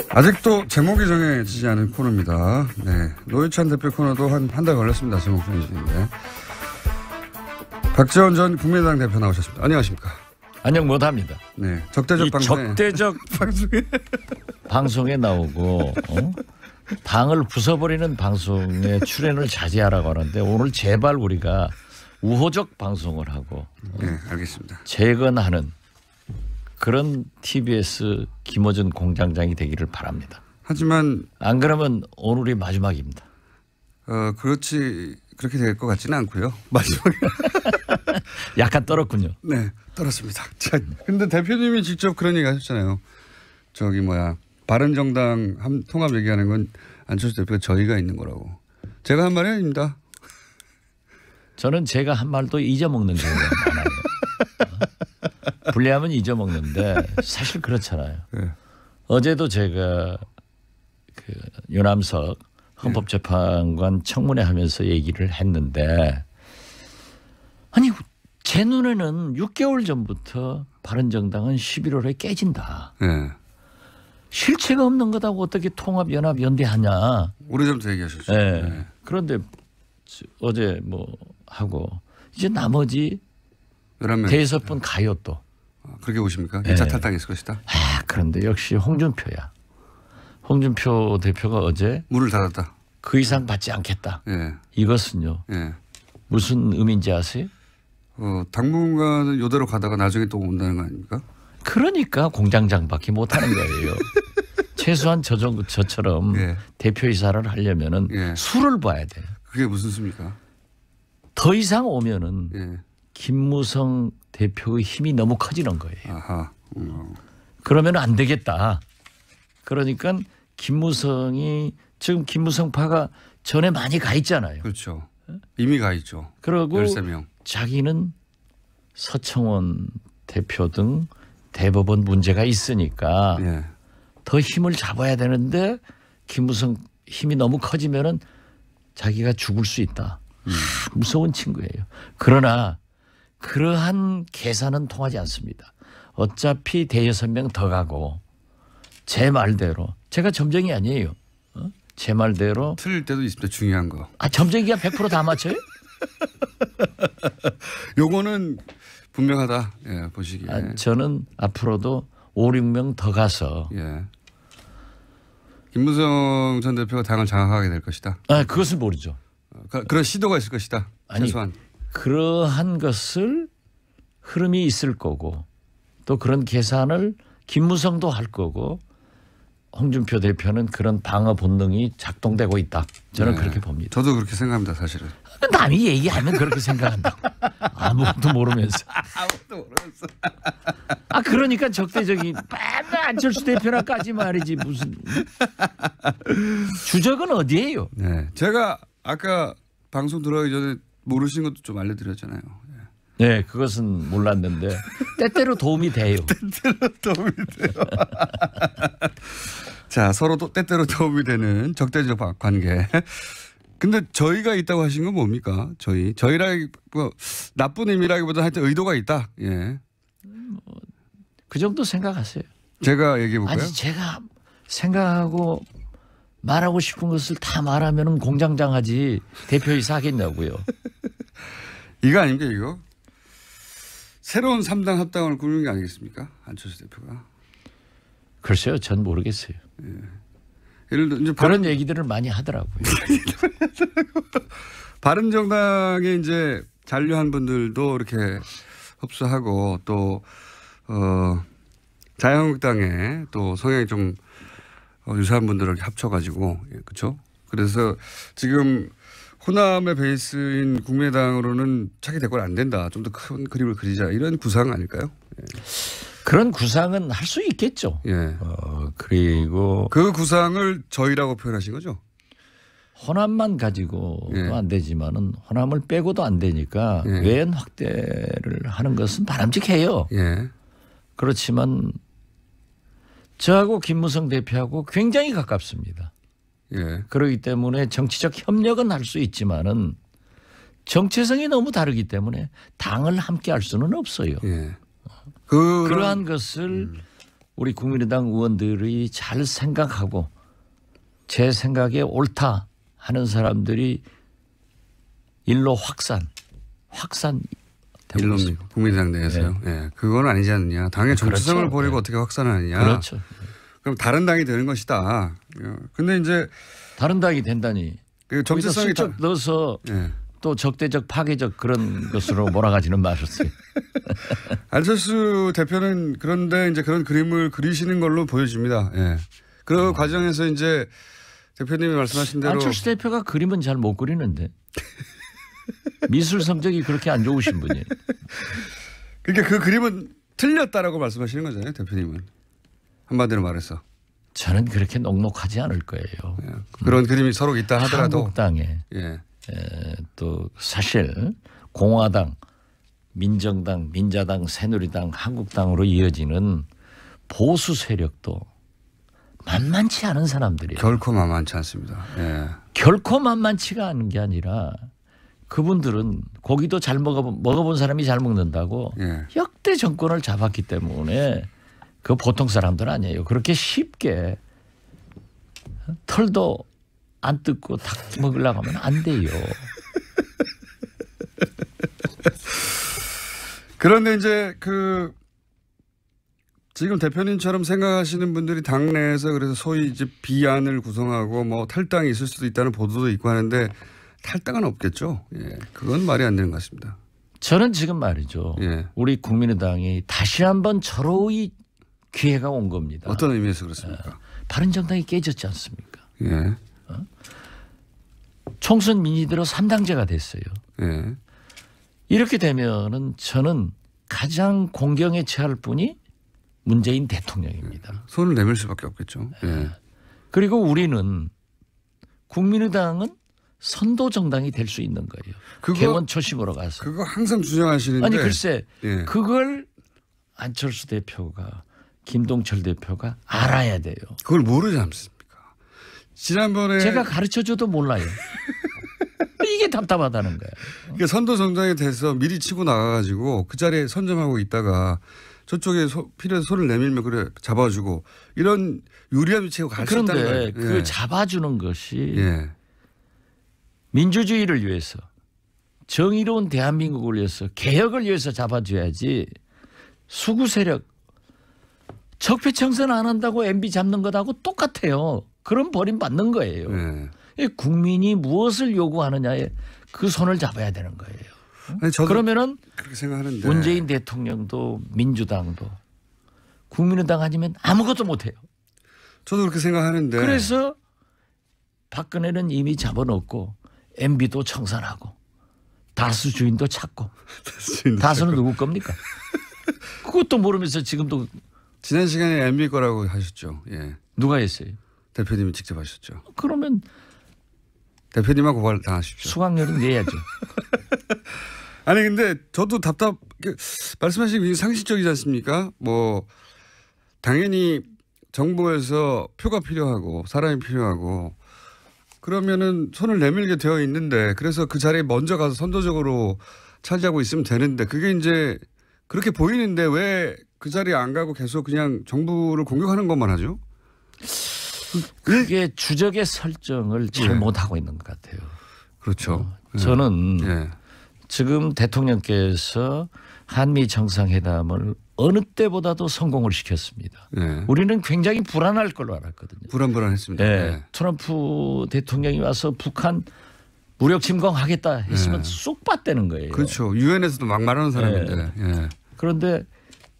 아직도 제목이 정해지지 않은 코너입니다. 네. 노회찬 대표 코너도 한 달 걸렸습니다. 제목 정해지는데. 박지원 전 국민의당 대표 나오셨습니다. 안녕하십니까. 안녕 못합니다. 네. 적대적 방송에. 적대적 방송에 나오고 당을 부숴버리는 방송에 출연을 자제하라고 하는데 오늘 제발 우리가 우호적 방송을 하고 네, 알겠습니다. 재건하는 그런 TBS 김어준 공장장이 되기를 바랍니다. 하지만 안 그러면 오늘이 마지막입니다. 그렇게 될 것 같지는 않고요. 마지막에 약간 떨었군요. 네, 떨었습니다. 근데 대표님이 직접 그런 얘기 하셨잖아요. 바른정당 통합 얘기하는 건 안철수 대표가 저희가 있는 거라고. 제가 한 말이 아닙니다. 저는 제가 한 말도 잊어먹는 경우가 많아요. 불리하면 잊어먹는데 사실 그렇잖아요. 네. 어제도 제가 그 유남석 헌법재판관 청문회 하면서 얘기를 했는데 아니 제 눈에는 6개월 전부터 바른정당은 11월에 깨진다. 네. 실체가 없는 거다고 어떻게 통합연합연대하냐. 오래전부터 얘기하셨죠. 네. 네. 그런데 어제 하고 이제 나머지 11명. 대여섯 분 가요 또. 그렇게 보십니까? 1차 네. 탈당했을 것이다. 그런데 역시 홍준표야. 홍준표 대표가 어제 문을 닫았다. 그 이상 받지 않겠다. 네. 이것은요. 네. 무슨 의미인지 아세요? 당분간은 이대로 가다가 나중에 또 온다는 거 아닙니까? 그러니까 공장장밖에 못하는 거예요. 최소한 저처럼 네. 대표이사를 하려면은 네. 수를 봐야 돼요. 그게 무슨 수입니까? 더 이상 오면은 네. 김무성 대표의 힘이 너무 커지는 거예요. 아하. 그러면 안 되겠다. 그러니까 김무성이 지금 김무성파가 전에 많이 가 있잖아요. 그렇죠. 이미 가 있죠. 그리고 13명. 자기는 서청원 대표 등 대법원 문제가 있으니까 네. 더 힘을 잡아야 되는데 김무성 힘이 너무 커지면은 자기가 죽을 수 있다. 무서운 친구예요. 그러나 그러한 계산은 통하지 않습니다. 어차피 대여섯 명 더 가고 제 말대로 제가 점쟁이 아니에요. 제 말대로 틀릴 때도 있습니다. 중요한 거. 점쟁이가 100% 다 맞춰요? 요거는 분명하다. 예, 보시기에. 저는 앞으로도 5, 6명 더 가서 김무성 전 대표가 당을 장악하게 될 것이다. 그것을 모르죠. 그런 시도가 있을 것이다. 최소한. 그러한 것을 흐름이 있을 거고 또 그런 계산을 김무성도 할 거고 홍준표 대표는 그런 방어 본능이 작동되고 있다. 저는 그렇게 봅니다. 저도 그렇게 생각합니다. 사실은. 남이 얘기하면 그렇게 생각한다. 아무것도 모르면서. 그러니까 적대적인 맨날 안철수 대표나까지 말이지 무슨. 주적은 어디예요? 네, 제가 아까 방송 들어가기 전에 모르신 것도 좀 알려드렸잖아요. 네, 그것은 몰랐는데 때때로 도움이 돼요. 때때로 도움이 돼요. 자, 서로 때때로 도움이 되는 적대적 관계. 근데 저희가 있다고 하신 건 뭡니까? 저희라기 나쁜 의미라기보다 하여튼 의도가 있다. 예. 그 정도 생각하세요. 제가 얘기해 볼까요? 아니 제가 생각하고 말하고 싶은 것을 다 말하면은 공장장하지 대표이사 하겠냐고요. 이거 아닙니까 이거? 새로운 3당 합당을 꾸리는 게 아니겠습니까? 안철수 대표가. 글쎄요. 전 모르겠어요. 예. 예를 들어 이제 그런 얘기들을 많이 하더라고요. 바른정당에 이제 잔류한 분들도 이렇게 흡수하고 또 자유한국당에 또 성향이 좀 유사한 분들을 합쳐가지고 그렇죠. 그래서 지금 호남의 베이스인 국민의당으로는 차기 대권 안 된다. 좀 더 큰 그림을 그리자 이런 구상 아닐까요? 예. 그런 구상은 할 수 있겠죠. 예. 그리고 그 구상을 저희라고 표현하신 거죠? 호남만 가지고도 안 되지만은 호남을 빼고도 안 되니까 외연 확대를 하는 것은 바람직해요. 그렇지만 저하고 김무성 대표하고 굉장히 가깝습니다. 그렇기 때문에 정치적 협력은 할 수 있지만은 정체성이 너무 다르기 때문에 당을 함께 할 수는 없어요. 그러한 것을 우리 국민의당 의원들이 잘 생각하고 제 생각에 옳다 하는 사람들이 일로 확산 일론입니까? 국민의당 내에서요. 예. 그건 아니지 않느냐. 당의 정체성을 그렇죠. 버리고 어떻게 확산을 하느냐. 그렇죠. 그럼 다른 당이 되는 것이다. 근데 이제 다른 당이 된다니. 그 정체성이 슬쩍 넣어서 예. 또 적대적 파괴적 그런 것으로 몰아가지는 마셨어요. 안철수 대표는 그런데 이제 그런 그림을 그리시는 걸로 보여집니다. 예. 그 과정에서 이제 대표님이 말씀하신 대로 안철수 대표가 그림은 잘 못 그리는데 미술 성적이 그렇게 안 좋으신 분이에요. 그러니까 그 그림은 틀렸다라고 말씀하시는 거잖아요, 대표님은. 한마디로 말해서. 저는 그렇게 녹록하지 않을 거예요. 예. 그런 그림이 서로 있다 하더라도 한국당에 예. 또 사실 공화당, 민정당, 민자당, 새누리당, 한국당으로 이어지는 보수 세력도 만만치 않은 사람들이에요. 결코 만만치 않습니다. 예. 결코 만만치가 않은 게 아니라 그분들은 고기도 잘 먹어본 사람이 잘 먹는다고 예. 역대 정권을 잡았기 때문에 그 보통 사람들 아니에요. 그렇게 쉽게 털도 안 뜯고 닭 먹으려고 하면 안 돼요. 그런데 이제 그 지금 대표님처럼 생각하시는 분들이 당내에서 그래서 소위 이제 비안을 구성하고 뭐 탈당이 있을 수도 있다는 보도도 있고 하는데 탈당은 없겠죠. 예. 그건 말이 안 되는 것 같습니다. 저는 지금 말이죠. 예. 우리 국민의당이 다시 한번 절호의 기회가 온 겁니다. 어떤 의미에서 그렇습니까? 바른정당이 깨졌지 않습니까? 예. 총선 민의대로 3당제가 됐어요. 예. 이렇게 되면은 저는 가장 공경에 처할 분이 문재인 대통령입니다. 손을 내밀 수밖에 없겠죠. 예. 그리고 우리는 국민의당은 선도 정당이 될 수 있는 거예요. 개원 초심으로 가서. 그거 항상 주장하시는데. 아니 글쎄 예. 그걸 안철수 대표가 김동철 대표가 알아야 돼요. 그걸 모르지 않습니까? 지난번에 제가 가르쳐줘도 몰라요. 이게 답답하다는 거예요. 그러니까 선도 정당에 대해서 미리 치고 나가가지고 그 자리에 선점하고 있다가 저쪽에 필요해서 손을 내밀면 그래 잡아주고 이런 유리한 위치에 갈 수 있다는 거예요. 그런데 그 잡아주는 것이 예. 민주주의를 위해서 정의로운 대한민국을 위해서 개혁을 위해서 잡아줘야지 수구 세력 적폐청산 안 한다고 MB 잡는 것하고 똑같아요. 그런 버림받는 거예요. 예. 국민이 무엇을 요구하느냐에 그 손을 잡아야 되는 거예요. 아니, 저도 그러면은 그렇게 생각하는데 문재인 대통령도 민주당도 국민의당 아니면 아무것도 못해요. 저도 그렇게 생각하는데 그래서 박근혜는 이미 잡아놓고 MB도 청산하고 다수 주인도 찾고 다수는 누구 겁니까? 그것도 모르면서 지금도 지난 시간에 MB 거라고 하셨죠. 예. 누가 했어요? 대표님이 직접 하셨죠. 그러면 대표님하고 고발 당하십시오. 수강료는 내야죠. 아니 근데 저도 말씀하신 게 상식적이지 않습니까? 뭐 당연히 정부에서 표가 필요하고 사람이 필요하고 그러면은 손을 내밀게 되어 있는데 그래서 그 자리에 먼저 가서 선도적으로 차지하고 있으면 되는데 그게 이제 그렇게 보이는데 왜 그 자리에 안 가고 계속 그냥 정부를 공격하는 것만 하죠? 그게 주적의 설정을 잘 못하고 있는 것 같아요. 그렇죠. 저는 예. 지금 대통령께서 한미 정상회담을 어느 때보다도 성공을 시켰습니다. 예. 우리는 굉장히 불안할 걸로 알았거든요. 불안불안했습니다. 예. 예. 트럼프 대통령이 와서 북한 무력 침공하겠다 했으면 쏙 빠떼는 거예요. 그렇죠. 유엔에서도 막 말하는 사람인데. 예. 그런데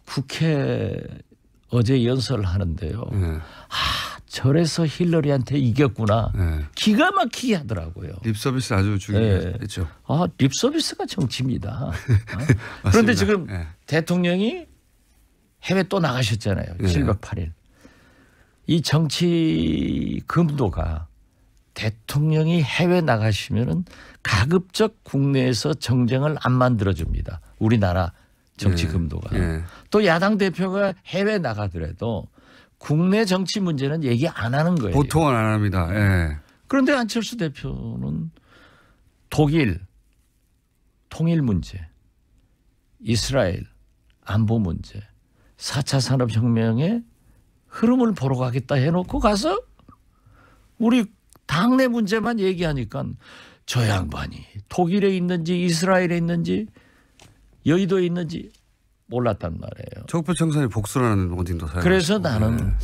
국회 어제 연설을 하는데요. 예. 저래서 힐러리한테 이겼구나. 예. 기가 막히게 하더라고요. 립서비스 아주 중요했죠. 립서비스가 정치입니다. 그런데 지금 예. 대통령이 해외 또 나가셨잖아요. 예. 7박 8일. 이 정치 금도가 대통령이 해외 나가시면은 가급적 국내에서 정쟁을 안 만들어줍니다. 우리나라 정치 금도가. 예. 또 야당 대표가 해외 나가더라도 국내 정치 문제는 얘기 안 하는 거예요. 보통은 안 합니다. 예. 그런데 안철수 대표는 독일 통일 문제, 이스라엘 안보 문제, 4차 산업혁명의 흐름을 보러 가겠다 해놓고 가서 우리 당내 문제만 얘기하니까 저 양반이 독일에 있는지 이스라엘에 있는지 여의도에 있는지 몰랐단 말이에요. 적폐 청산이 복수라는 원인도 사용. 그래서 나는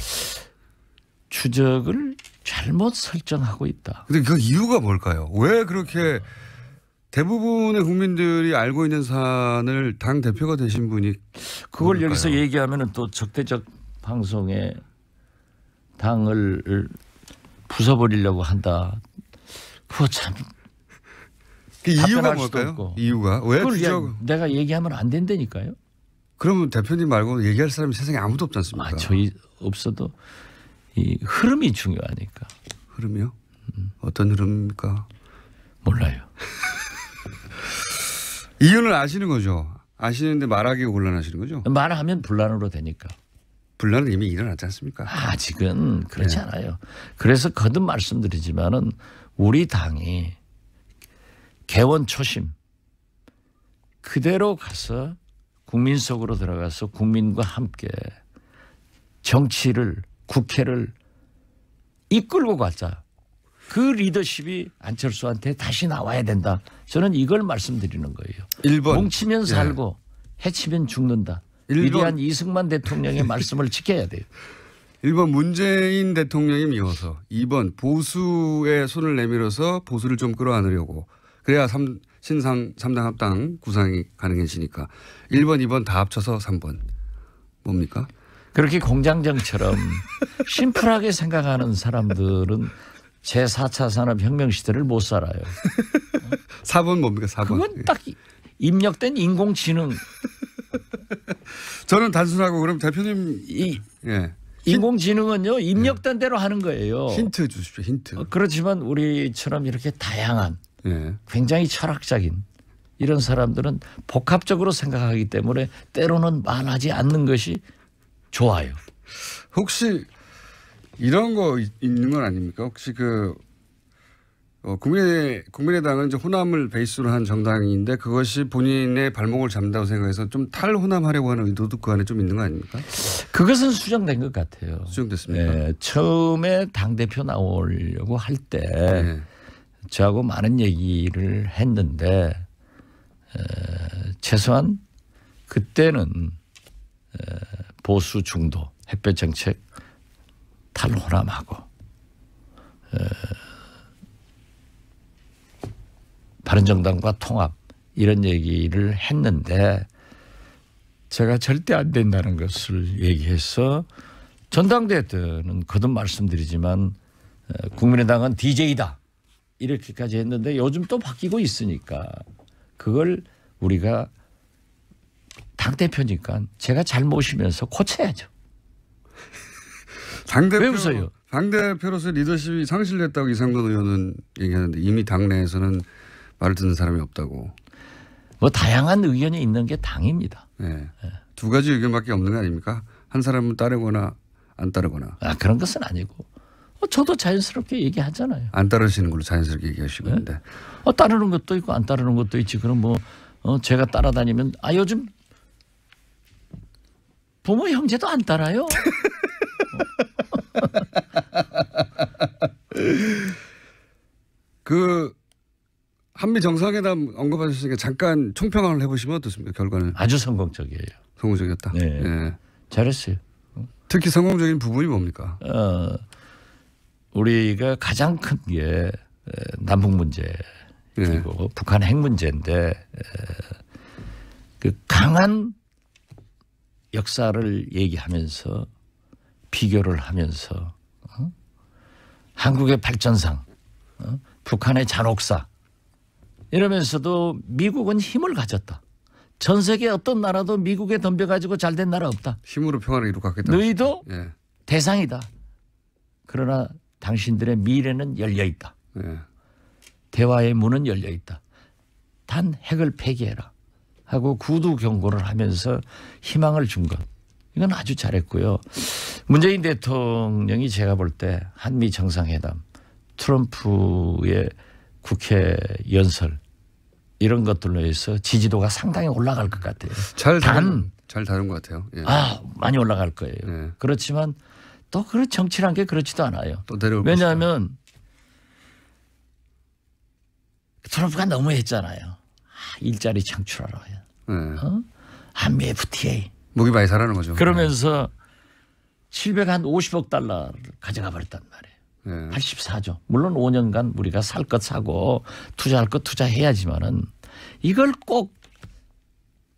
추적을 잘못 설정하고 있다. 근데 그 이유가 뭘까요? 왜 그렇게 대부분의 국민들이 알고 있는 사안을 당 대표가 되신 분이 그걸 뭘까요? 여기서 얘기하면은 또 적대적 방송에 당을 부숴버리려고 한다. 그거 참 그 이유가 답변할 수도 뭘까요? 없고. 이유가 왜 그걸 추적? 내가 얘기하면 안 된다니까요. 그러면 대표님 말고 얘기할 사람이 세상에 아무도 없지 않습니까? 저희 없어도 이 흐름이 중요하니까. 흐름이요? 어떤 흐름입니까? 몰라요. 이유는 아시는 거죠? 아시는데 말하기가 곤란하시는 거죠? 말하면 분란으로 되니까. 분란은 이미 일어났지 않습니까? 아직은 그렇지 않아요. 그래서 거듭 말씀드리지만은 우리 당이 개원 초심 그대로 가서 국민 속으로 들어가서 국민과 함께 정치를 국회를 이끌고 가자. 그 리더십이 안철수한테 다시 나와야 된다. 저는 이걸 말씀드리는 거예요. 1번. 뭉치면 살고 해치면 죽는다. 1번. 위대한 이승만 대통령의 말씀을 지켜야 돼요. 1번 문재인 대통령이 미워서 2번 보수의 손을 내밀어서 보수를 좀 끌어안으려고 그래야 신상 3당 합당 구상이 가능해지니까 1번 2번 다 합쳐서 3번 뭡니까? 그렇게 공장장처럼 심플하게 생각하는 사람들은 제4차 산업혁명 시대를 못 살아요. 4번 뭡니까? 4번. 그건 딱 입력된 인공지능. 저는 단순하고 그럼 대표님 예. 인공지능은요 입력된 대로 하는 거예요. 힌트 주십시오. 힌트. 그렇지만 우리처럼 이렇게 다양한 예. 굉장히 철학적인 이런 사람들은 복합적으로 생각하기 때문에 때로는 말하지 않는 것이 좋아요. 혹시 이런 거 있는 건 아닙니까? 혹시 국민의당은 이제 호남을 베이스로 한 정당인데 그것이 본인의 발목을 잡는다고 생각해서 좀 탈호남하려고 하는 의도도 그 안에 좀 있는 거 아닙니까? 그것은 수정된 것 같아요. 수정됐습니까? 네, 처음에 당대표 나오려고 할 때 네. 저하고 많은 얘기를 했는데 최소한 그때는 보수 중도 햇볕 정책 탈호남하고 바른정당과 통합 이런 얘기를 했는데 제가 절대 안 된다는 것을 얘기해서 전당대회 때는 거듭 말씀드리지만 국민의당은 DJ다 이렇게까지 했는데 요즘 또 바뀌고 있으니까 그걸 우리가 당대표니까 제가 잘 모시면서 고쳐야죠. 왜 웃어요? 당대표로서 리더십이 상실됐다고 이상돈 의원은 얘기하는데 이미 당내에서는 말을 듣는 사람이 없다고. 뭐 다양한 의견이 있는 게 당입니다. 네. 두 가지 의견밖에 없는 거 아닙니까? 한 사람은 따르거나 안 따르거나. 그런 것은 아니고 저도 자연스럽게 얘기하잖아요. 안 따르시는 걸로 자연스럽게 얘기하시고 있는데. 따르는 것도 있고 안 따르는 것도 있지. 그럼 뭐 제가 따라다니면 요즘 부모 형제도 안 따라요. 그 한미 정상회담 언급하셨으니까 잠깐 총평을 해보시면 어떻습니까? 결과는 아주 성공적이에요. 성공적이었다. 네. 예. 잘했어요. 특히 성공적인 부분이 뭡니까? 우리가 가장 큰 게 남북 문제 그리고 북한 핵 문제인데 그 강한 역사를 얘기하면서 비교를 하면서 한국의 발전상 북한의 잔혹사 이러면서도 미국은 힘을 가졌다. 전 세계 어떤 나라도 미국에 덤벼가지고 잘된 나라 없다. 힘으로 평화를 이루겠다. 너희도 예. 대상이다. 그러나 당신들의 미래는 열려있다. 예. 대화의 문은 열려있다. 단 핵을 폐기해라 하고 구두 경고를 하면서 희망을 준 것. 이건 아주 잘했고요. 문재인 대통령이 제가 볼 때 한미 정상회담, 트럼프의 국회 연설 이런 것들로 해서 지지도가 상당히 올라갈 것 같아요. 잘 다룬 것 같아요. 예. 많이 올라갈 거예요. 예. 그렇지만 또 그런 정치란 게 그렇지도 않아요. 또 내려올 왜냐하면 트럼프가 너무 했잖아요. 일자리 창출하러 해요. 네. 한미 FTA. 목이 많이 자라는 거죠. 그러면서 750억 달러를 가져가 버렸단 말이에요. 네. 84조. 물론 5년간 우리가 살 것 사고 투자할 것 투자해야지만은 이걸 꼭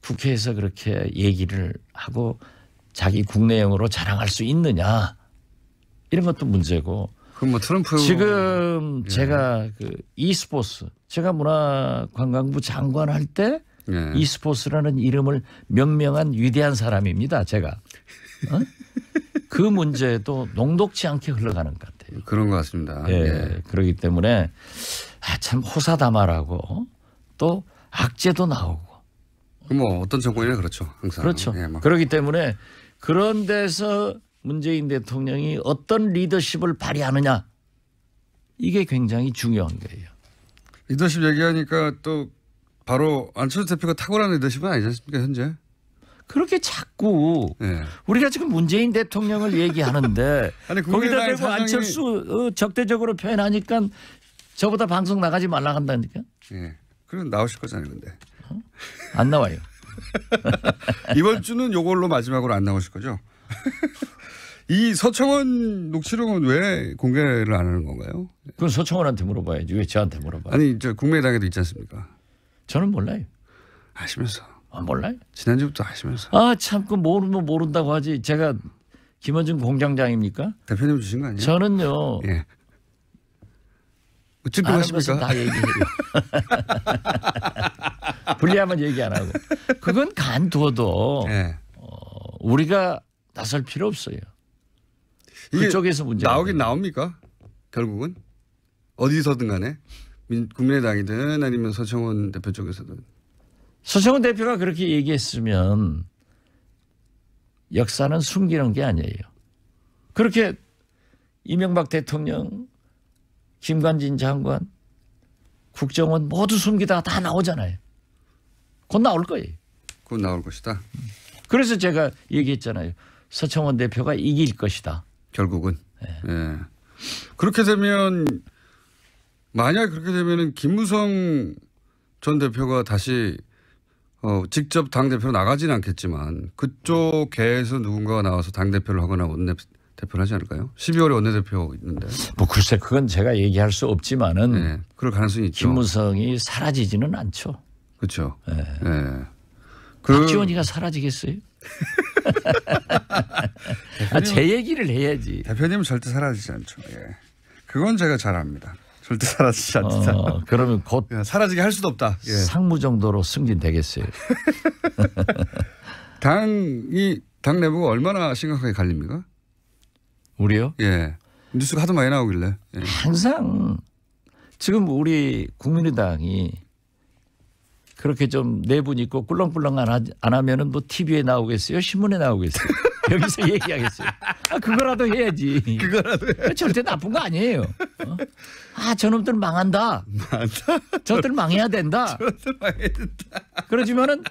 국회에서 그렇게 얘기를 하고 자기 국내용으로 자랑할 수 있느냐 이런 것도 문제고. 그럼 뭐 트럼프 지금 제가 그 e스포츠 제가 문화관광부 장관 할 때 예. e스포츠라는 이름을 명명한 위대한 사람입니다. 제가 그 문제도 녹록지 않게 흘러가는 것 같아요. 그런 것 같습니다. 예, 예. 그렇기 때문에 참 호사다마라고 또 악재도 나오고 뭐 어떤 정권이나 그렇죠. 항상. 그렇죠. 예, 뭐. 그렇기 때문에 그런 데서 문재인 대통령이 어떤 리더십을 발휘하느냐 이게 굉장히 중요한 거예요. 리더십 얘기하니까 또 바로 안철수 대표가 탁월한 리더십은 아니지 않습니까 현재? 그렇게 자꾸 예. 우리가 지금 문재인 대통령을 얘기하는데 아니, 거기다 국민의당 대고 사장이- 안철수 적대적으로 표현하니까 저보다 방송 나가지 말라 한다니까. 예. 그럼 나오실 거잖아요, 근데. 안 나와요. 이번 주는 요걸로 마지막으로 안 나오실 거죠? 이 서청원 녹취록은 왜 공개를 안 하는 건가요? 그건 서청원한테 물어봐야지 왜 저한테 물어봐요. 아니, 저 국민의당에도 있지 않습니까? 저는 몰라요. 아시면서. 몰라요. 지난주부터 아시면서. 참 그 모르면 모른다고 하지. 제가 김원준 공장장입니까? 대표님 주신 거 아니에요? 저는요. 예. 어쨌든 알아봐서 하십니까? 다 얘기해요. 불리하면 얘기 안 하고. 그건 간두어도 예. 우리가 나설 필요 없어요. 이게 그쪽에서 문제가 나오긴 되는 나옵니까? 결국은 어디서든 간에 국민의당이든 아니면 서청원 대표 쪽에서든. 서청원 대표가 그렇게 얘기했으면 역사는 숨기는 게 아니에요. 그렇게 이명박 대통령, 김관진 장관, 국정원 모두 숨기다가 다 나오잖아요. 곧 나올 거예요. 곧 나올 것이다. 그래서 제가 얘기했잖아요. 서청원 대표가 이길 것이다. 결국은. 예. 그렇게 되면 만약 그렇게 되면은 김무성 전 대표가 다시 직접 당 대표로 나가지는 않겠지만 그쪽 계에서 누군가가 나와서 당 대표를 하거나 원내 대표를 하지 않을까요? 12월에 원내 대표 있는데. 뭐 글쎄 그건 제가 얘기할 수 없지만은 예. 그럴 가능성이 있죠. 김무성이 사라지지는 않죠. 그렇죠. 예. 예. 박지원이가 사라지겠어요? 제 얘기를 해야지. 대표님은 절대 사라지지 않죠. 예. 그건 제가 잘 압니다. 절대 사라지지 않다. 그러면 곧 사라지게 할 수도 없다. 예. 상무 정도로 승진되겠어요. 당 내부가 얼마나 심각하게 갈립니까? 우리요? 예. 뉴스가 하도 많이 나오길래. 예. 항상 지금 우리 국민의당이 그렇게 좀 내분 있고 꿀렁꿀렁 안 하면은 뭐 TV에 나오겠어요? 신문에 나오겠어요? 여기서 얘기하겠어요? 그거라도 해야지. 그거라도 절대 나쁜 거 아니에요. 저놈들 망한다. 저들 망해야 된다. 그러지만은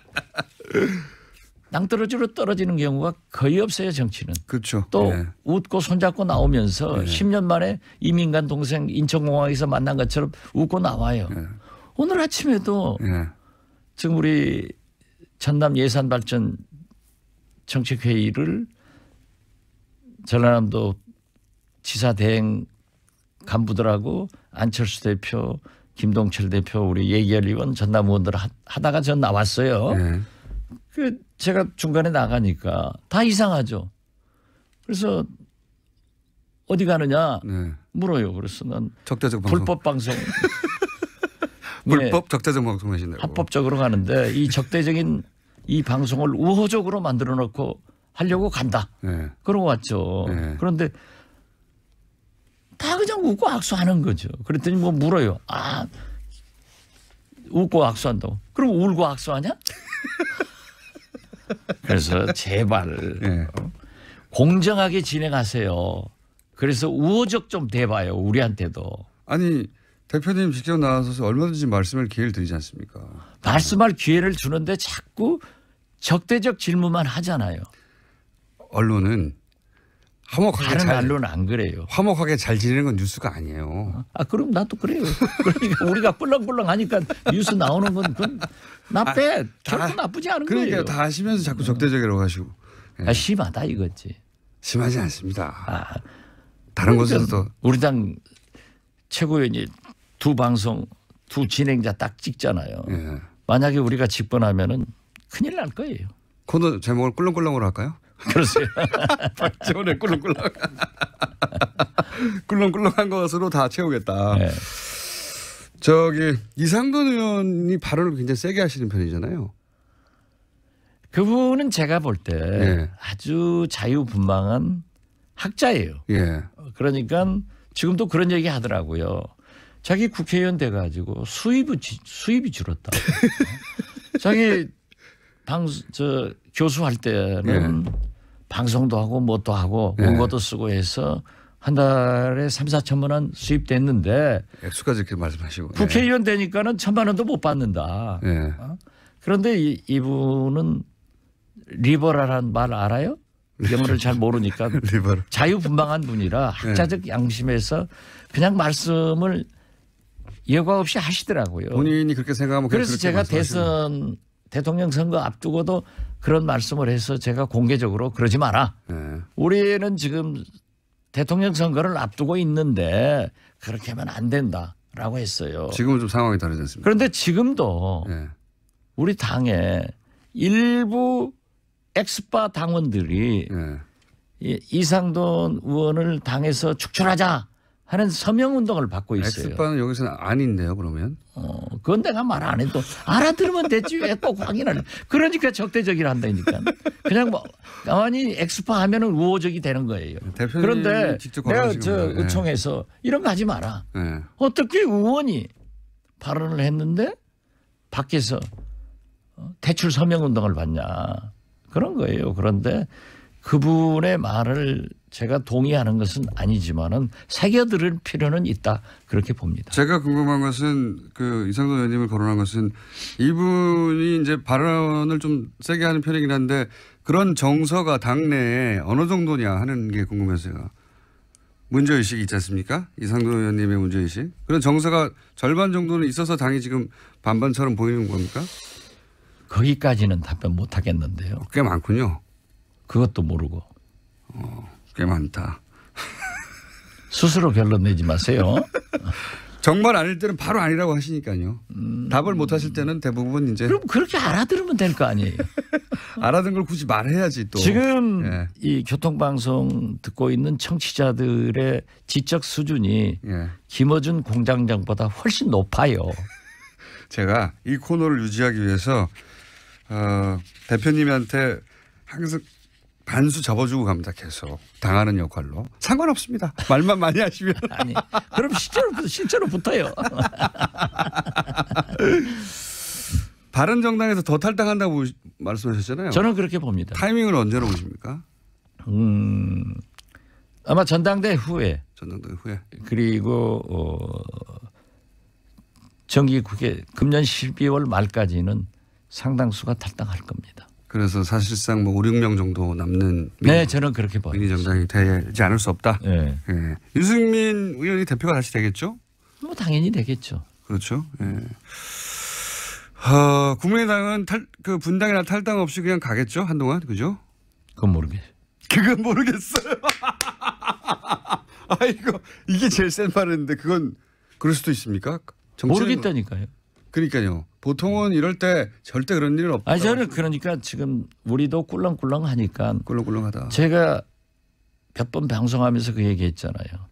낭떠러지로 떨어지는 경우가 거의 없어요, 정치는. 그렇죠. 또 예. 웃고 손잡고 나오면서 10년 만에 이민간 동생 인천공항에서 만난 것처럼 웃고 나와요. 오늘 아침에도 예. 지금 우리 전남 예산발전 정책회의를 전라남도 지사 대행 간부들하고 안철수 대표, 김동철 대표, 우리 예결 의원, 전남 의원들 하다가 전 나왔어요. 예. 그 제가 중간에 나가니까 다 이상하죠. 그래서 어디 가느냐 네. 물어요. 그래서 난 적대적 방송. 불법 방송. 불법 적대적 방송 하신다고. 합법적으로 가는데 이 적대적인 이 방송을 우호적으로 만들어 놓고 하려고 간다. 네. 그러고 왔죠. 네. 그런데 다 그냥 웃고 악수하는 거죠. 그랬더니 뭐 물어요. 웃고 악수한다고. 그럼 울고 악수하냐? 그래서 제발 네. 공정하게 진행하세요. 그래서 우호적 좀 대봐요. 우리한테도. 아니 대표님 직접 나와서 얼마든지 말씀할 기회를 드리지 않습니까? 말씀할 기회를 주는데 자꾸 적대적 질문만 하잖아요. 언론은 화목하게 다른 언론은 안 그래요. 화목하게 잘 지내는 건 뉴스가 아니에요. 그럼 나도 그래요. 그러니까 우리가 꿀렁꿀렁 하니까 뉴스 나오는 건 그건 나쁘 결코 나쁘지 않은 그러니까 거예요. 다 아시면서 자꾸 적대적이라고 하시고. 예. 심하다 이거지. 심하지 않습니다. 다른 곳에서도 우리 당 최고위원이 두 방송 두 진행자 딱 찍잖아요. 예. 만약에 우리가 집권하면은 큰일 날 거예요. 코너 제목을 꿀렁꿀렁으로 할까요? 그러세요. 박지원의 꿀렁꿀렁. 꿀렁꿀렁한 것으로 다 채우겠다. 네. 저기 이상돈 의원이 발언을 굉장히 세게 하시는 편이잖아요. 그분은 제가 볼 때 예. 아주 자유분방한 학자예요. 예. 그러니까 지금도 그런 얘기 하더라고요. 자기 국회의원 돼가지고 수입이 줄었다. 자기 교수할 때는 방송도 하고 뭣도 하고 원고도 쓰고 해서 한 달에 3, 4천만 원 수입됐는데 액수까지 이렇게 말씀하시고. 국회의원 되니까는 1,000만 원도 못 받는다. 예. 그런데 이분은 리버럴한 말 알아요? 영어를 잘 모르니까 리버럴. 자유분방한 분이라 학자적 양심에서 그냥 말씀을 여과 없이 하시더라고요. 본인이 그렇게 생각하면 그냥 그래서 그렇게 제가 말씀하시는 대통령 선거 앞두고도 그런 말씀을 해서 제가 공개적으로 그러지 마라. 거예요. 예. 우리는 지금 대통령 선거를 앞두고 있는데 그렇게 하면 안 된다라고 했어요. 지금은 좀 상황이 다르지 않습니까? 그런데 지금도 예. 우리 당에 일부 엑스파 당원들이 예. 이상돈 의원을 당에서 축출하자 하는 서명 운동을 받고 있어요. 엑스파는 여기서는 아닌데요, 그러면? 그건 내가 말 안 해도 알아들으면 됐지 왜 꼭 확인을. 그러니까 적대적이라 한다니까. 그냥 뭐 가만히 엑스파 하면은 우호적이 되는 거예요. 대표님이 그런데 직접 내가 거론하신 겁니다. 의총에서 이런 거 하지 마라. 예. 어떻게 의원이 발언을 했는데 밖에서 대출 서명 운동을 받냐. 그런 거예요. 그런데 그분의 말을 제가 동의하는 것은 아니지만은 새겨들을 필요는 있다. 그렇게 봅니다. 제가 궁금한 것은 그 이상돈 의원님을 거론한 것은 이분이 이제 발언을 좀 세게 하는 편이긴 한데 그런 정서가 당내에 어느 정도냐 하는 게 궁금해서 제가. 문제의식이 있지 않습니까? 이상돈 의원님의 문제의식. 그런 정서가 절반 정도는 있어서 당이 지금 반반처럼 보이는 겁니까? 거기까지는 답변 못 하겠는데요. 꽤 많군요. 그것도 모르고. 꽤 많다. 스스로 결론 내지 마세요. 정말 아닐 때는 바로 아니라고 하시니까요. 답을 못 하실 때는 대부분 이제 그럼 그렇게 알아들으면 될 거 아니에요. 알아듣는 걸 굳이 말해야지 또. 지금 예. 이 교통방송 듣고 있는 청취자들의 지적 수준이 예. 김어준 공장장보다 훨씬 높아요. 제가 이 코너를 유지하기 위해서 대표님한테 항상 반수 접어주고 갑니다. 계속 당하는 역할로. 상관없습니다. 말만 많이 하시면. 아니, 그럼 실제로 붙어요. 바른정당에서 더 탈당한다고 말씀하셨잖아요. 저는 그렇게 봅니다. 타이밍을 언제로 보십니까? 아마 전당대 후에 전당대 후에. 그리고 정기국회 금년 12월 말까지는 상당수가 탈당할 겁니다. 그래서 사실상 뭐 5, 6명 정도 남는 네, 저는 그렇게 봐요. 민주정당이 되지 않을 수 없다. 네. 예. 유승민 의원이 대표가 다시 되겠죠? 뭐 당연히 되겠죠. 그렇죠. 예. 국민의당은 그 분당이나 탈당 없이 그냥 가겠죠 한동안 그죠? 그건 모르겠어요. 그건 모르겠어요. 아이고 이게 제일 센 말인데 그건 그럴 수도 있습니까? 모르겠다니까요. 그러니까요. 보통은 이럴 때 절대 그런 일은 없다. 아니 저는 그러니까 지금 우리도 꿀렁꿀렁하니까 꿀렁꿀렁하다. 제가 몇 번 방송하면서 그 얘기했잖아요.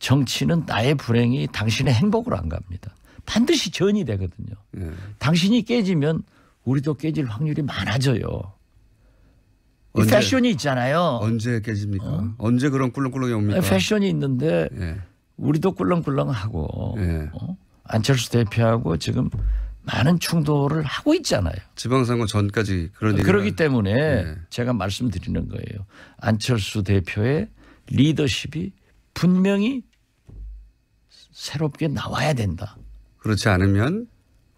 정치는 나의 불행이 당신의 행복으로 안 갑니다. 반드시 전이 되거든요. 예. 당신이 깨지면 우리도 깨질 확률이 많아져요. 이 언제? 패션이 있잖아요. 언제 깨집니까? 언제 그런 꿀렁꿀렁이 옵니까? 패션이 있는데 예. 우리도 꿀렁꿀렁하고 예. 안철수 대표하고 지금 많은 충돌을 하고 있잖아요. 지방선거 전까지 그런 일이 그렇기 때문에 네. 제가 말씀드리는 거예요. 안철수 대표의 리더십이 분명히 새롭게 나와야 된다. 그렇지 않으면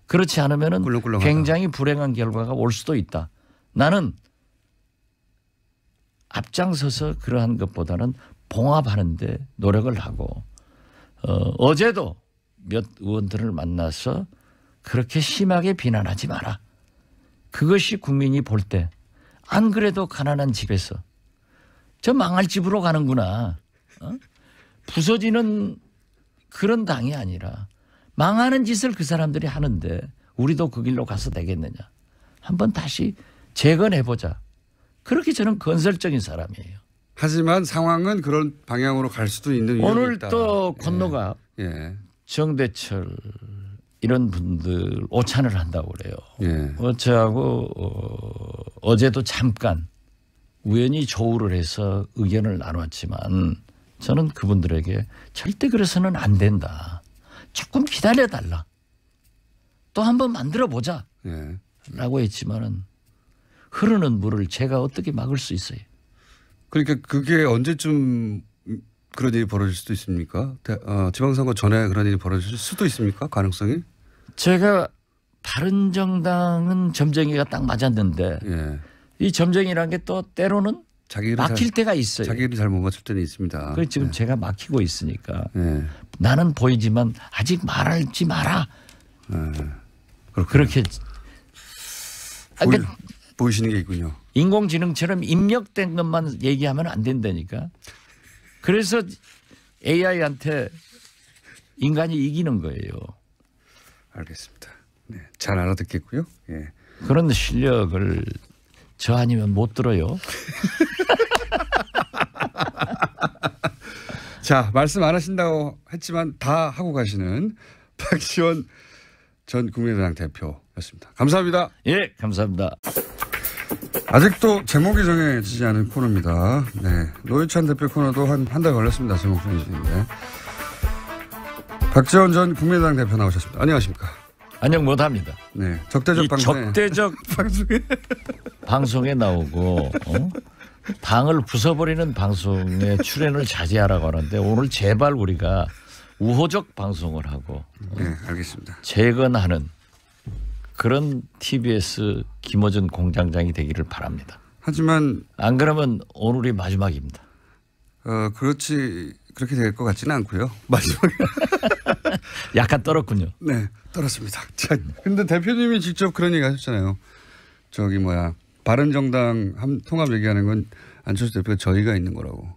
그렇지 않으면 꿀렁꿀렁하다. 굉장히 불행한 결과가 올 수도 있다. 나는 앞장서서 그러한 것보다는 봉합하는데 노력을 하고 어제도 몇 의원들을 만나서 그렇게 심하게 비난하지 마라. 그것이 국민이 볼 때 안 그래도 가난한 집에서 저 망할 집으로 가는구나. 부서지는 그런 당이 아니라 망하는 짓을 그 사람들이 하는데 우리도 그 길로 가서 되겠느냐. 한번 다시 재건해보자. 그렇게 저는 건설적인 사람이에요. 하지만 상황은 그런 방향으로 갈 수도 있는 위험이 오늘 있다. 또 건너가 예. 정대철 이런 분들 오찬을 한다고 그래요. 예. 어제하고 어제도 잠깐 우연히 조우를 해서 의견을 나눴지만 저는 그분들에게 절대 그래서는 안 된다. 조금 기다려달라. 또 한번 만들어보자. 예. 라고 했지만은 흐르는 물을 제가 어떻게 막을 수 있어요. 그러니까 그게 언제쯤 그런 일이 벌어질 수도 있습니까? 지방선거 전에 그런 일이 벌어질 수도 있습니까? 가능성이? 제가 바른정당은 점쟁이가 딱 맞았는데 예. 이 점쟁이라는 게 또 때로는 막힐 때가 있어요. 자기 일을 잘 못 맞출 때는 있습니다. 그래서 지금 제가 막히고 있으니까 예. 나는 보이지만 아직 말하지 마라. 예. 그렇게 그러니까 보이시는 게 있군요. 인공지능처럼 입력된 것만 얘기하면 안 된다니까. 그래서 AI한테 인간이 이기는 거예요. 알겠습니다. 네, 잘 알아듣겠고요. 예. 그런 실력을 저 아니면 못 들어요. 자, 말씀 안 하신다고 했지만 다 하고 가시는 박지원 전 국민의당 대표였습니다. 감사합니다. 예, 감사합니다. 아직도 제목이 정해지지 않은 코너입니다. 네, 노회찬 대표 코너도 한 달 걸렸습니다. 제목 정해지는데. 박지원 전 국민의당 대표 나오셨습니다. 안녕하십니까? 안녕 못합니다. 네, 적대적 방송에. 적대적 방송에 나오고 당을 부숴버리는 방송에 출연을 자제하라고 하는데 오늘 제발 우리가 우호적 방송을 하고 네, 알겠습니다. 재건하는 그런 TBS 김어준 공장장이 되기를 바랍니다. 하지만 안 그러면 오늘이 마지막입니다. 그렇게 될 것 같지는 않고요. 마지막에. 약간 떨었군요. 네, 떨었습니다. 자, 근데 대표님이 직접 그런 얘기 하셨잖아요. 바른정당 통합 얘기하는 건 안철수 대표가 저희가 있는 거라고.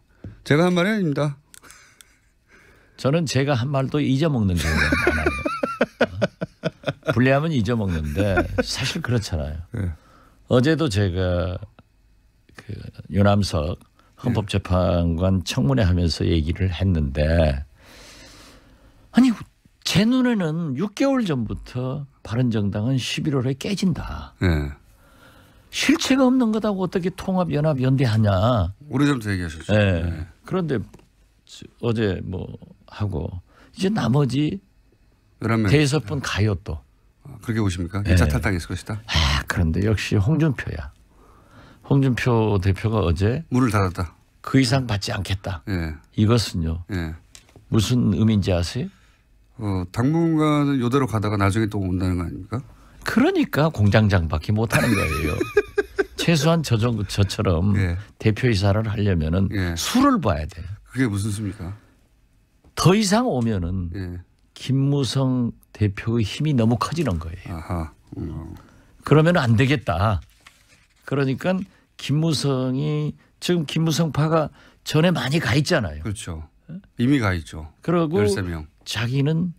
제가 한 말이 아닙니다. 저는 제가 한 말도 잊어먹는 경우가 많아요. 불리하면 잊어먹는데 사실 그렇잖아요. 네. 어제도 제가 그 유남석 헌법재판관 청문회 하면서 얘기를 했는데 아니 제 눈에는 6개월 전부터 바른정당은 11월에 깨진다. 네. 실체가 없는 것하고 어떻게 통합연합연대하냐. 오래전부터 얘기하셨죠. 네. 네. 그런데 어제 뭐 하고 이제 나머지 11명. 대여섯 분 가요 또. 그렇게 보십니까? 2차 탈당했을 것이다. 그런데 역시 홍준표야. 홍준표 대표가 어제 문을 닫았다. 그 이상 받지 않겠다. 예. 이것은요. 예. 무슨 의미인지 아세요? 당분간은 이대로 가다가 나중에 또 온다는 거 아닙니까? 그러니까 공장장밖에 못하는 거예요. 최소한 저처럼 예. 대표이사를 하려면은 예. 수를 봐야 돼요. 그게 무슨 수입니까? 더 이상 오면은 예. 김무성 대표의 힘이 너무 커지는 거예요. 아하. 그러면 안 되겠다. 그러니까 김무성이 지금 김무성파가 전에 많이 가 있잖아요. 그렇죠. 이미 가 있죠. 그리고 13명. 자기는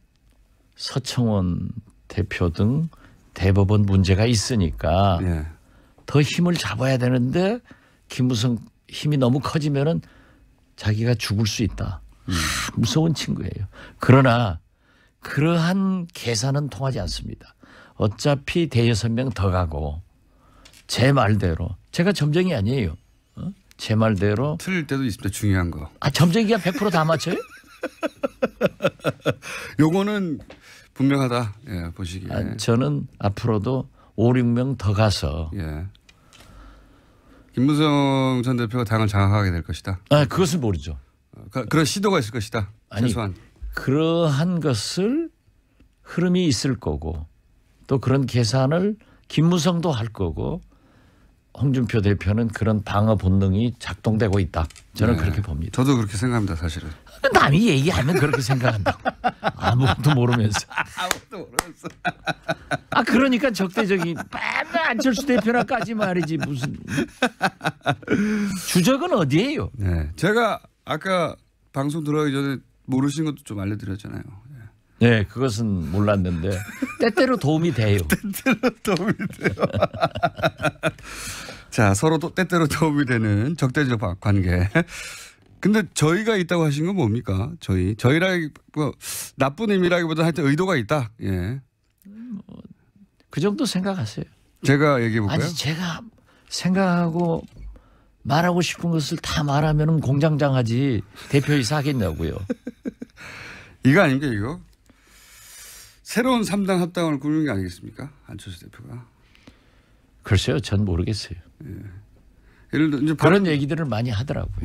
서청원 대표 등 대법원 문제가 있으니까 예. 더 힘을 잡아야 되는데 김무성 힘이 너무 커지면은 자기가 죽을 수 있다. 무서운 친구예요. 그러나 그러한 계산은 통하지 않습니다. 어차피 대여섯 명 더 가고 제 말대로 제가 점쟁이 아니에요. 제 말대로 틀릴 때도 있습니다. 중요한 거. 점쟁이가 100% 다 맞춰요? 요거는 분명하다. 예, 보시기에. 저는 앞으로도 5, 6명 더 가서 예. 김무성 전 대표가 당을 장악하게 될 것이다. 그것을 모르죠. 그런 시도가 있을 것이다. 아니, 최소한. 그러한 것을 흐름이 있을 거고 또 그런 계산을 김무성도 할 거고 홍준표 대표는 그런 방어 본능이 작동되고 있다. 저는 그렇게 봅니다. 저도 그렇게 생각합니다, 사실은. 남이 얘기하면 그렇게 생각한다고. 아무것도 모르면서. 아무도 모르겠어. 그러니까 적대적인 맨날 안철수 대표나까지 말이지 무슨 주적은 어디예요? 네, 제가 아까 방송 들어가기 전에 모르신 것도 좀 알려드렸잖아요. 네, 그것은 몰랐는데 때때로 도움이 돼요. 때때로 도움이 돼요. 자, 서로 또 때때로 도움이 되는 적대적 관계. 근데 저희가 있다고 하신 건 뭡니까? 저희라기 뭐 나쁜 의미라기보다 하여튼 의도가 있다. 예. 그 정도 생각하세요. 제가 얘기해 볼까요? 아니 제가 생각하고 말하고 싶은 것을 다 말하면은 공장장하지 대표이사 하겠냐고요. 이거 아닙니까 이거? 새로운 3당 합당을 꾸미는 게 아니겠습니까? 안철수 대표가. 글쎄요. 전 모르겠어요. 예를 들어 이제 그런 얘기들을 많이 하더라고요.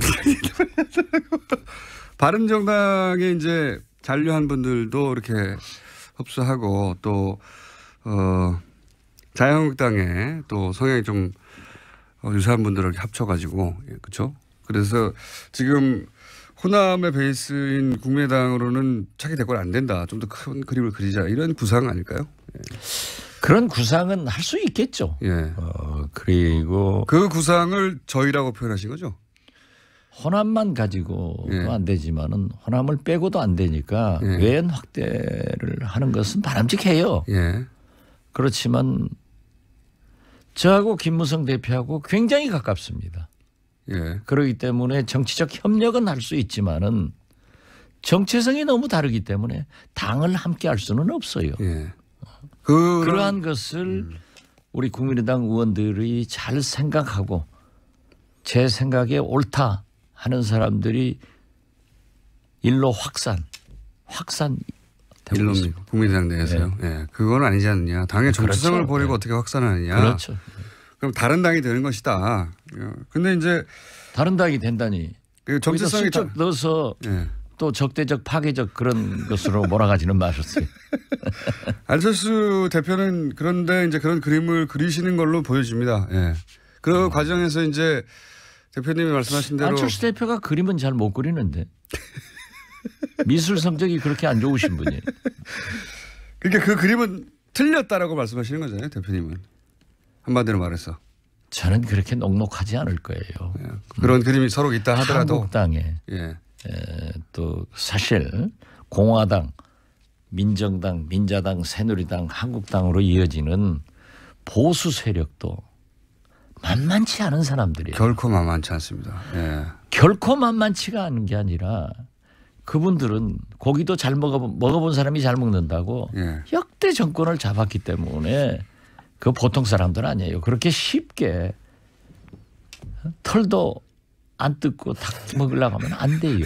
바른정당에 이제 잔류한 분들도 이렇게 흡수하고 또 자유한국당에 또 성향이 좀 유사한 분들을 합쳐가지고 그렇죠. 그래서 지금 호남의 베이스인 국민의당으로는 차기 대권 안 된다. 좀 더 큰 그림을 그리자 이런 구상 아닐까요? 그런 구상은 할 수 있겠죠. 예. 그리고 그 구상을 저희라고 표현하신 거죠? 호남만 가지고도 예. 안 되지만은 호남을 빼고도 안 되니까 예. 외연 확대를 하는 것은 바람직해요. 예. 그렇지만 저하고 김무성 대표하고 굉장히 가깝습니다. 예. 그렇기 때문에 정치적 협력은 할 수 있지만은 정체성이 너무 다르기 때문에 당을 함께 할 수는 없어요. 예. 그러한 것을 우리 국민의당 의원들이 잘 생각하고 제 생각에 옳다 하는 사람들이 일로 확산 되고 있습니다. 국민의당 내에서요. 예. 그건 아니지 않느냐. 당의 정체성을 그렇죠. 버리고 네. 어떻게 확산하느냐. 그렇죠. 그럼 다른 당이 되는 것이다. 근데 이제 다른 당이 된다니. 그 정체성이 슬쩍 넣어서 예. 또 적대적 파괴적 그런 것으로 몰아가지는 마셨어요. 안철수 대표는 그런데 이제 그런 그림을 그리시는 걸로 보여집니다. 예. 그 과정에서 이제 대표님이 말씀하신 대로 안철수 대표가 그림은 잘 못 그리는데 미술 성적이 그렇게 안 좋으신 분이에요. 그러니까 그 그림은 틀렸다라고 말씀하시는 거잖아요, 대표님은. 한마디로 말해서. 저는 그렇게 녹록하지 않을 거예요. 예. 그런 그림이 서로 있다 하더라도 한국당에 예. 또 사실 공화당, 민정당, 민자당, 새누리당, 한국당으로 이어지는 보수 세력도 만만치 않은 사람들이에요. 결코 만만치 않습니다. 예. 결코 만만치가 않은 게 아니라 그분들은 고기도 잘 먹어본 사람이 잘 먹는다고 예. 역대 정권을 잡았기 때문에 그 보통 사람들 아니에요. 그렇게 쉽게 털도 안 뜯고 닭 먹으려고 하면 안 돼요.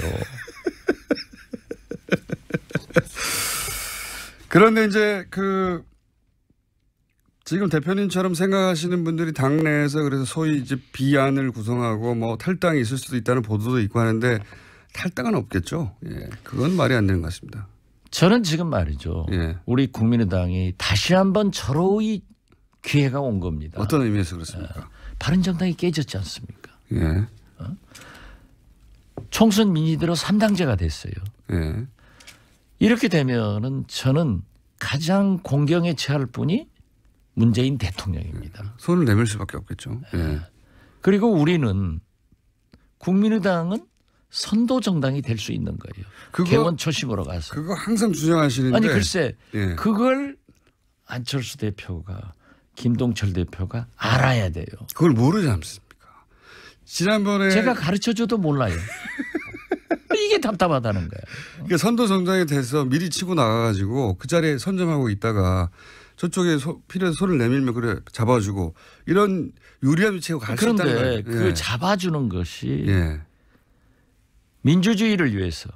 그런데 이제 그 지금 대표님처럼 생각하시는 분들이 당내에서 그래서 소위 이제 비안을 구성하고 뭐 탈당이 있을 수도 있다는 보도도 있고 하는데 탈당은 없겠죠. 예. 그건 말이 안 되는 것 같습니다. 저는 지금 말이죠. 예. 우리 국민의당이 다시 한번 절호의 기회가 온 겁니다. 어떤 의미에서 그렇습니까? 바른정당이 깨졌지 않습니까? 예. 총선 민의대로 3당제가 됐어요. 예. 이렇게 되면은 저는 가장 공경에 처할 분이 문재인 대통령입니다. 손을 내밀 수밖에 없겠죠. 예. 그리고 우리는 국민의당은 선도 정당이 될 수 있는 거예요. 개원 초심으로 가서. 그거 항상 주장하시는데. 아니 글쎄 예. 그걸 안철수 대표가 김동철 대표가 알아야 돼요. 그걸 모르지 않습니까? 지난번에 제가 가르쳐줘도 몰라요. 이게 답답하다는 거예요. 그러니까 선도 정당에 대해서 미리 치고 나가가지고 그 자리에 선점하고 있다가 저쪽에 필요해서 손을 내밀면 그래 잡아주고 이런 유리한 위치에 갈 수 있다는 그런데 거예요. 그 예. 잡아주는 것이 예. 민주주의를 위해서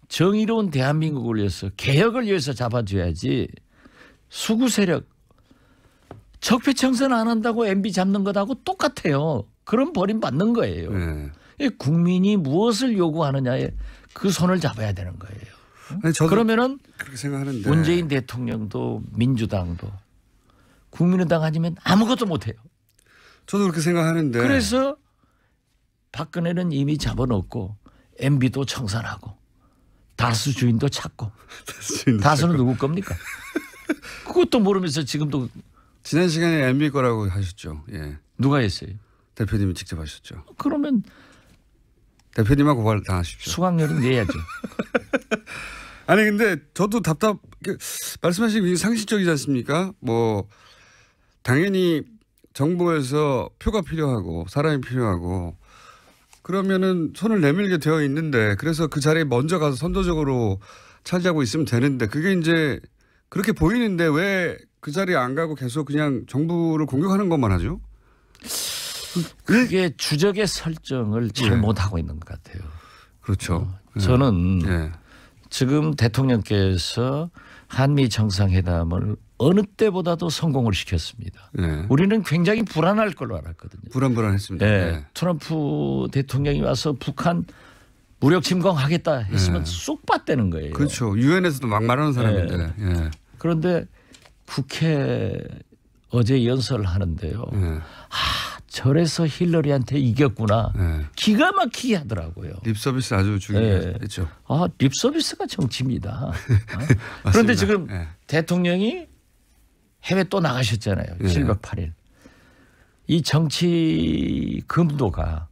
정의로운 대한민국을 위해서 개혁을 위해서 잡아줘야지 수구 세력 적폐청산 안 한다고 MB 잡는 것하고 똑같아요. 그런 버림받는 거예요. 예. 국민이 무엇을 요구하느냐에 그 손을 잡아야 되는 거예요. 아니, 저도 그러면은 그렇게 생각하는데 문재인 대통령도 민주당도 국민의당 아니면 아무것도 못해요. 저도 그렇게 생각하는데. 그래서 박근혜는 이미 잡아놓고 MB도 청산하고 다수 주인도 찾고 다수는 누구 겁니까? 그것도 모르면서 지금도 지난 시간에 MB 거라고 하셨죠. 예. 누가 했어요? 대표님이 직접 하셨죠. 그러면 대표님하고 고발 당하십시오. 수강료는 내야죠. 아니 근데 저도 말씀하신 게 상식적이지 않습니까? 뭐 당연히 정부에서 표가 필요하고 사람이 필요하고 그러면은 손을 내밀게 되어 있는데 그래서 그 자리에 먼저 가서 선도적으로 차지하고 있으면 되는데 그게 이제 그렇게 보이는데 왜 그 자리에 안 가고 계속 그냥 정부를 공격하는 것만 하죠? 그게 주적의 설정을 잘못하고 있는 것 같아요. 그렇죠. 저는 예. 지금 대통령께서 한미 정상회담을 어느 때보다도 성공을 시켰습니다. 예. 우리는 굉장히 불안할 걸로 알았거든요. 불안불안했습니다. 예. 예. 트럼프 대통령이 와서 북한 무력 침공하겠다 했으면 예. 쏙 빠떼는 거예요. 그렇죠. 유엔에서도 막 말하는 사람인데. 예. 그런데 국회 어제 연설을 하는데요. 예. 저래서 힐러리한테 이겼구나. 예. 기가 막히게 하더라고요. 립 서비스 아주 중요했죠. 립 서비스가 정치입니다. 그런데 지금 예. 대통령이 해외 또 나가셨잖아요. 예. 7박 8일. 이 정치 금도가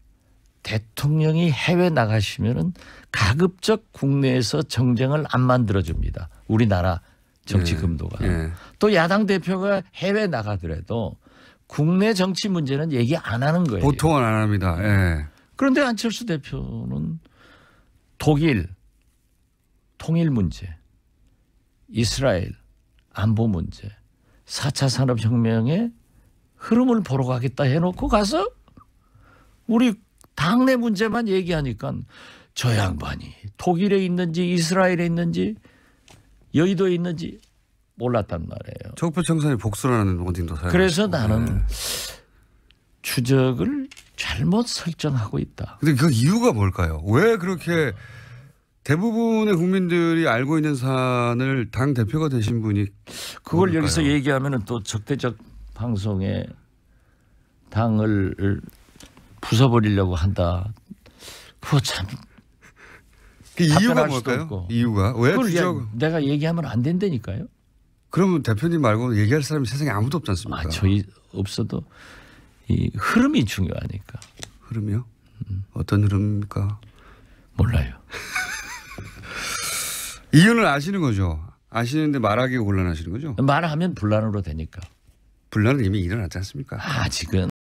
대통령이 해외 나가시면은 가급적 국내에서 정쟁을 안 만들어줍니다. 우리나라 정치 금도가. 예. 또 야당 대표가 해외 나가더라도 국내 정치 문제는 얘기 안 하는 거예요. 보통은 안 합니다. 예. 그런데 안철수 대표는 독일 통일 문제, 이스라엘 안보 문제, 4차 산업혁명의 흐름을 보러 가겠다 해놓고 가서 우리 당내 문제만 얘기하니까 저 양반이 독일에 있는지 이스라엘에 있는지 여의도에 있는지 몰랐단 말이에요. 적폐청산이 복수라는 원징도 사용. 그래서 나는 추적을 잘못 설정하고 있다. 근데 그 이유가 뭘까요? 왜 그렇게 대부분의 국민들이 알고 있는 사안을 당 대표가 되신 분이 그걸 뭘까요? 여기서 얘기하면 또 적대적 방송에 당을 부숴버리려고 한다. 그거 참 그 이유가 답변할 수도 뭘까요? 없고. 이유가 왜 그걸 추적? 내가 얘기하면 안 된다니까요. 그러면 대표님 말고 얘기할 사람이 세상에 아무도 없지 않습니까? 저희 없어도 이 흐름이 중요하니까. 흐름이요? 어떤 흐름입니까? 몰라요. 이유는 아시는 거죠? 아시는데 말하기가 곤란하시는 거죠? 말하면 분란으로 되니까. 분란은 이미 일어났지 않습니까? 아직은